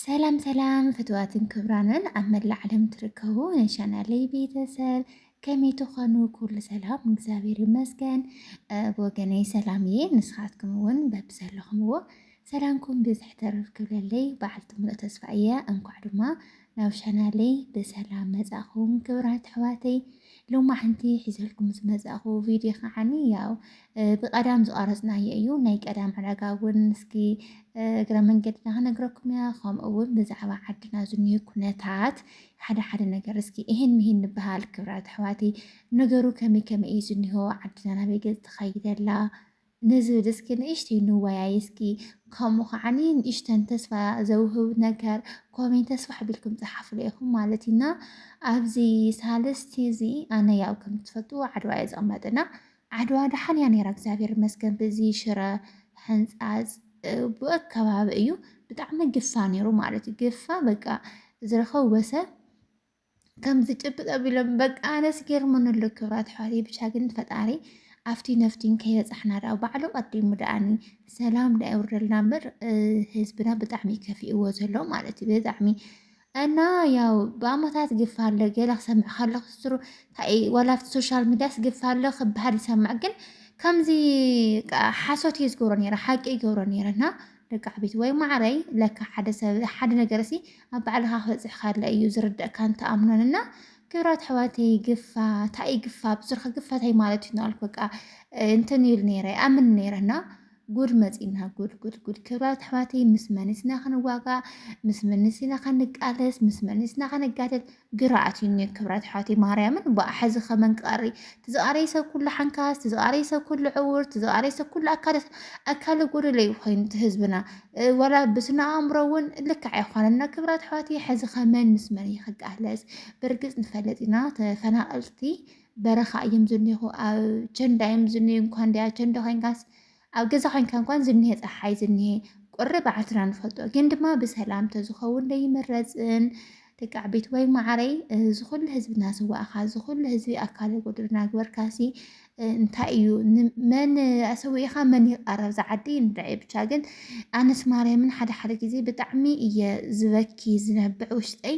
ሰላም ሰላም ፍትዋትን ክብራንን ኣብ ዓለም ትርከቡ ንቻናለይ ቤተሰብ ከመይ ትኾኑ ኩሉ ሰላም እግዚአብሔር ይመስገን ብወገነይ ሰላም እየ ንስኻትኩም እውን በብዘለኹምዎ ሰላምኩም ብዝሕ ተረፍ ክብለለይ በዓልቲ ሙሉእ ተስፋ እየ እንኳዕ ድማ ናብ ቻናለይ ብሰላም መጻኹም ክብራት ኣሕዋተይ ሎማዓንቲ ሒዘልኩም ዝመጻኹ ቪድዮ ከዓኒ ያው ብቐዳም ዝቐረጽናዮ እዩ ናይ ቀዳም ዕዳጋ እውን እስኪ እግረ መንገድና ክነግረኩም እያ ከምኡ እውን ብዛዕባ ዓድና ዝኒሄ ኩነታት ሓደ ነገር እስኪ ይሄን ምሂን ንበሃል ክብራት ኣሕዋተይ ነገሩ ከመይ ከመይ እዩ ዝኒሆ ዓድና ናበይ ገዝ ትኸይድ ኣላ ንዝብል እስኪ ንእሽተይ ንወያይ እስኪ ከምኡ ከዓኒ ንእሽተን ተስፋ ዘውህብ ነገር ኮሜንት ተስፋ ሓቢልኩም ፀሓፍሉ ኢኹም ማለት ኢና ኣብዚ ሳልስቲ እዚ ኣነ ያው ከም ትፈልጡ ዓድዋ እየ ዝቕመጥና ዓድዋ ደሓን እያ ነይራ እግዚአብሔር ይመስገን በዚ ሽረ ሕንፃፅ ብኣከባቢ እዩ ብጣዕሚ ግፋ ነይሩ ማለት እዩ ግፋ በቃ ዝረኸብ ወሰብ ከም ዝጭብጥ ኣቢሎም በቃ ኣነስ ገርሞን ኣሎ ክብራት ኣሕዋተይ ብቻ ግን ፈጣሪ ኣፍቲ ነፍቲን ከይበፃሕና ዳ ባዕሉ ቀዲሙ ደኣኒ ሰላም ዳ የውርደልና እምበር ህዝብና ብጣዕሚ ከፊእዎ ዘሎ ማለት እዩ ብጣዕሚ እና ያው ብኣሞታት ግፋ ኣሎ ገለ ክሰምዕ ከለኹ ስሩ ዋላ ኣብቲ ሶሻል ሚድያስ ግፋ ኣሎ ክበሃል ይሰማዕ ግን ከምዚ ሓሶት እየ ዝገብሮ ነይረ ሓቂ ይገብሮ ነይረና ደቂ ዓበይቲ ወይ ማዕረይ ለካ ሓደ ሰብ ሓደ ነገር ሲ ኣብ ባዕልኻ ክበፅሕ ካለ እዩ ዝርዳእካ እንተኣምኖንና ክብራት ኣሕዋተይ ግፋ እንታይ ግፋ ብዝርካ ግፋ እንታይ ማለት እዩ ናልኩ በቃ እንትን ይብል ነይረ ኣምን ነይረና ጉድ መፂና ጉድ ክብራት ኣሕዋተይ ምስ መንስና ክንዋጋእ ምስ መንስና ክንቃለስ ምስ መንስና ክንጋደል ግርዓት እዩ እኒኦ ክብራት ኣሕዋተይ ማርያምን ብሓዚ ከመን ቀሪ ትዝቃረይ ሰብ ኩሉ ሓንካስ ትዝቃረይ ሰብ ኩሉ ዕውር ትዝቃረይ ሰብ ኩሉ ኣካለ ጎደሎ እዩ ኮይኑ እቲ ህዝብና ወላ ብስነ ኣእምሮ እውን ልክዕ ኣይኮነና ክብራት ኣሕዋተይ ሕዚ ከመን ምስ መን ይክቃለስ ብርግፅ ንፈለጥ ኢና ተፈናቀልቲ በረኻ እዮም ዝኒሆ ኣብ ቸንዳ እዮም ዝኒሆ እንኳን ዲኣ ቸንዳ ኮይንካስ ኣብ ገዛ ኮይንካ እንኳን ዝኒሄ ፀሓይ ዝኒሄ ቁሪ ባዓልትና ንፈልጦ ግን ድማ ብሰላም ተዝኸውን ደይመረፅን ደቂ ዓበይቲ ወይ ማዕረይ ዝኩሉ ህዝብና ስዋእካ ዝኩሉ ህዝቢ ኣካለ ጎደና ግበርካሲ እንታይ እዩ መን ኣሰዊእኻ መን ይቐረብ ዝዓዲ ንድዒ ብቻ ግን ኣነስ ማርያምን ሓደ ግዜ ብጣዕሚ እየ ዝበኪ ዝነብዕ ውሽጠይ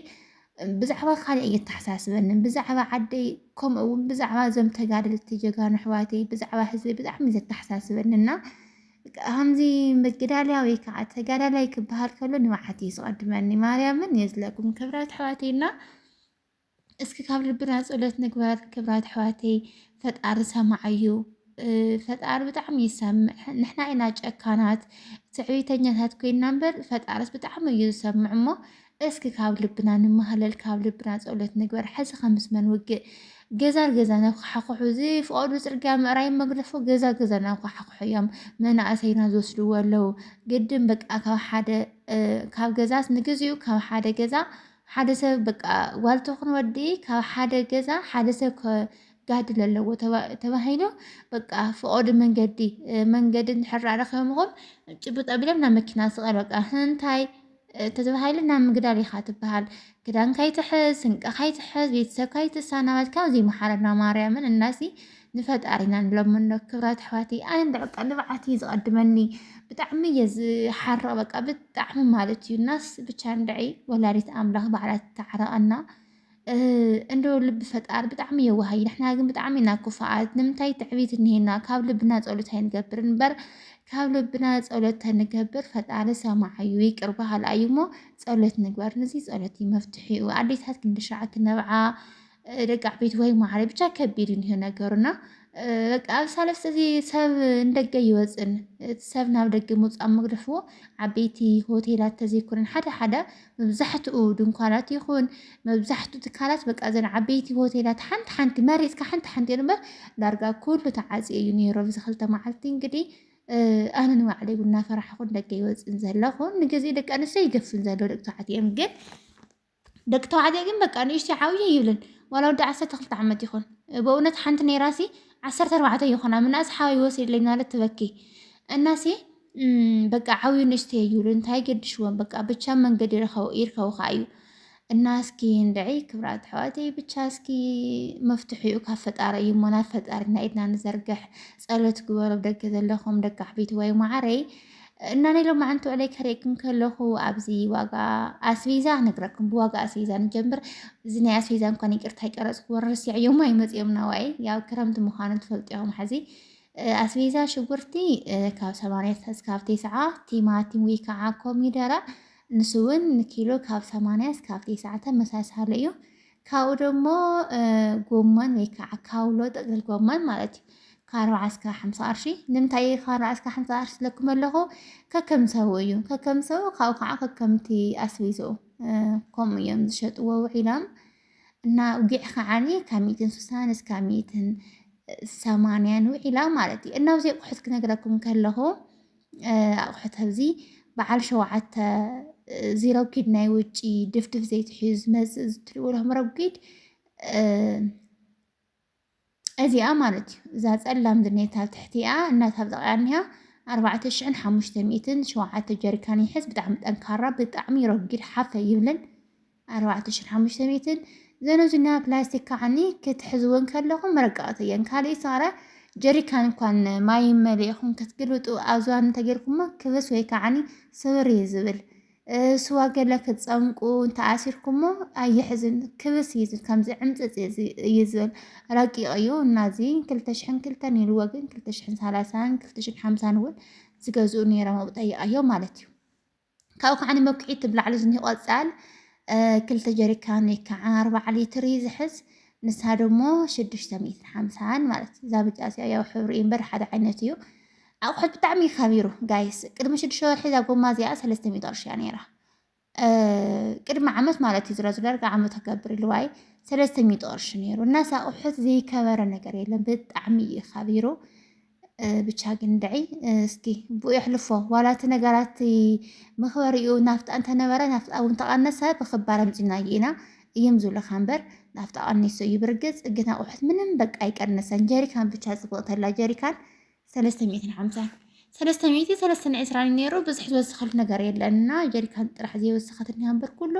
ብዛዕባ ካልእ እየ ተሓሳስበንን ብዛዕባ ዓደይ ከምኡ እውን ብዛዕባ እዞም ተጋደልቲ ጀጋኑ ኣሕዋተይ ብዛዕባ ህዝቢ ብጣዕሚ ዘተሓሳስበንና ከምዚ መገዳልያ ወይ ከዓ ተጋዳላይ ክበሃል ከሎ ንባዓቲ ዝቐድመኒ ማርያምን የዝለኩም ክብራት ኣሕዋተይና እስኪ ካብ ልብና ጸሎት ንግበር ክብራት ኣሕዋተይ ፈጣሪ ሰማዓዩ ፈጣሪ ብጣዕሚ ይሰምዕ ንሕና ኢና ጨካናት ትዕቢተኛታት ኮይና እምበር ፈጣሪስ ብጣዕሚ እዩ ዝሰምዕ እሞ እስኪ ካብ ልብና ንመሃለል ካብ ልብና ጸሎት ንግበር ሕዚ ከምስ መንውግእ ገዛ ገዛ ናብካሓኩሑ ዝፍቀዱ ፅርግያ ምዕራይ መግደፎ ገዛ ናብካሓኩሑ እዮም መናእሰይና ዝወስድዎ ኣለው ግድን በቃ ካብ ገዛስ ንግዚኡ ካብ ሓደ ገዛ ሓደ ሰብ በቃ ዋልቶ ክንወዲ ካብ ሓደ ገዛ ሓደ ሰብ ጋድል ኣለዎ ተባሂሉ በቃ ፍቆዱ መንገዲ እንድሕር ረኺቦምኩም ጭቡጥ ኣቢሎም ናብ መኪና ስቐል በቃ እንታይ ተባሂሉ ናብ ምግዳል ኢኻ ትበሃል ክዳን ካይትሕዝ ስንቂ ካይትሕዝ ቤተሰብ ካይትሳናበት ካብዚ መሓረና ማርያምን እናሲ ንፈጣሪና ንለምኖ ክብራት ኣሕዋተይ ኣነ ንበቃ ንባዓቲ ዝቐድመኒ ብጣዕሚ እየ ዝሓርቕ በቃ ብጣዕሚ ማለት እዩ ናስ ብቻ ንድዒ ወላዲት ኣምላኽ ባዕላት ተዓረቐና እንደው ልቢ ፈጣሪ ብጣዕሚ የዋሃይ ንሕና ግን ብጣዕሚ ኢና ኩፋኣት ንምንታይ ትዕቢት እኒሄና ካብ ልብና ጸሎት ኣይንገብር እምበር ካብ ልብና ጸሎት ተንገብር ፈጣሪ ሰማዓዩ ይቅር በሃልኣዩ እሞ ጸሎት ንግበር ነዚ ጸሎት መፍትሒኡ ኣዴታት ክንድሻዕ ክነብዓ ደቂ ዓበይቲ ወይ ማዕረ ብቻ ከቢድ እኒሆ ነገሩና በቃ ኣብ ሳለስተ እዚ ሰብ እንደገ ይወፅን ሰብ ናብ ደገ ምውፃእ መግደፍዎ ዓበይቲ ሆቴላት ተዘይኮነን ሓደ መብዛሕትኡ ድንኳናት ይኹን መብዛሕትኡ ትካላት በቃ ዘን ዓበይቲ ሆቴላት ሓንቲ መሪፅካ ሓንቲ እምበር ዳርጋ ኩሉ ተዓፅዩ እዩ ነይሩ ኣብዚ ክልተ መዓልቲ እንግዲህ ኣነ ንባዕለይ ቡና ፈራሕኩን ደገ ይወፅን ዘለኹ ንግዜ ደቂ ኣንስትዮ ይገፍን ዘሎ ደቂ ተባዕትዮ ግን በቃ ንእሽተይ ዓብዪ ይብልን ዋላ ወዲ 12 ዓመት ይኹን በእውነት ሓንቲ ነይራሲ 14 ይኹና ምናስ ሓዋይ ወሲድለይ ማለት ትበኪ እናሲ በቃ ዓብዪ ንእሽተይ ይብሉ እንታይ ገድሽዎም በቃ ብቻ መንገዲ ይርከቡካ እዩ እና እስኪ ንድዒ ክብራት ኣሕዋተይ ብቻ እስኪ መፍትሒኡ ካብ ፈጣሪ እዩ እሞ ናብ ፈጣሪና ኢድና ንዘርግሕ ጸሎት ግበሩ ደገ ዘለኹም ደቂ ዓበይቲ ወይ ማዕረይ እና እኔ ሎማ ዓንቱ ዕለይ ከሪአክም ከለኹ ኣብዚ ዋጋ ኣስቤዛ ነግረኩም ብዋጋ ኣስቤዛ ንጀምር እዚ ናይ ኣስቤዛ እንኳን ይቅርታ ይቀረፅኩ ወረስዕዮም ኣይመፅኦም ናዋይ ያው ክረምቲ ምዃኑ ትፈልጥዮም ሕዚ ኣስቤዛ ሽጉርቲ ካብ 80 እስካብ 90 ቲማቲም ወይ ከዓ ኮሚደረ ንሱ እውን ንኪሎ ካብ 80 እስካብ 90 ተመሳሳሊ እዩ ካብኡ ደሞ ጎመን ወይ ከዓ ካውሎ ጥቅልል ጎመን ማለት እዩ كارو عسكر حمسة أرشي نمتعي كارو عسكر حمسة أرشي لكم اللي هو ككم سويو ككم سو خاو خا ككم تي أسويزو كم يوم شت وعلام إن وقع خاني كميتين سوسانس كميتين ثمانية وعلام مالتي إنه زي أحد كنا قلكم كله هو أحد هذي بعل شوعة زيرو كدنا وجي دفتف زيت حيز مز تقولهم ربقيت أزي مالتي إذا تسألم دنيتها تحتيها إنها تبدأ عنها 4500 شوعة جريكان يحس بطعم أنكارة بطعم يرقل حافة يبلن 4500 زينو زينا بلاستيك عني كتحزون كلهم مرقات ينكالي صارة جريكان كان ما يملي يخون كتقلوتو أزوان تجركم كبس ويك عني سور يزبل سوا قالك تصمقو انت عاسيركمو اي حزن كبس يزل كمز عمت يزل راقي ايو نازي كلتشحن كلتن يلوغن كلتشحن 30 كلتشحن 50 ول زغزو نيرا مبطي ايو مالتيو كاو كعني موكعي تبلع لزني قصال كلتا جريكان كع 4 لتر يزحز نسها دمو 650 مالت زابج اسيا يا حبرين بر حدا عينتيو أو حد بتعمي خبيره جايس كده مش الشهر حذا قوم ما زياس هل استميتارش يعني راه كده مع عمت مالتي زرازلر عمت هكبر الواي سلستميتارش نيرو الناس أحد زي كبر النجاري لما بتعمي خبيره بتشاقن دعي اسكي بو يحلفه ولا تنجاراتي مخبريو نافت أنت نبرة نافت أو انت أنسها بخبارة مزناجينا يمزو لخنبر نافت أنيسو يبرجز جنا أحد منهم بق أي كرنسان جاري كان بتشاز بقطع لا جاري كان 350 320 نيرو بزح توسخلت ነገር የለና ጀሪካን ጥራህ ወስኸትኒ አንበር ኩሉ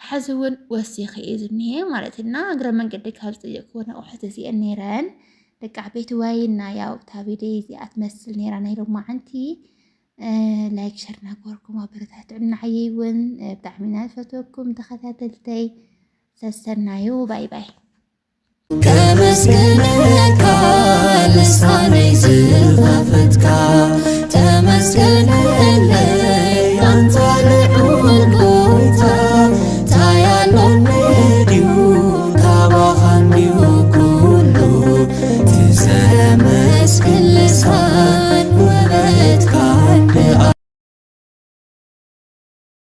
حزون وسخ إذنه مالتنا أقرب من قد كهرت يكون أحد زي النيران لك عبيت واينا يا وتابيدي زي أتمثل نيران هيرو ما عندي لايك شرنا كوركم وبرتها تعنا عيون بدعمنا فتوكم تخاتلتي سستنايو باي باي كمسكنك لساني زغفتك تمسكن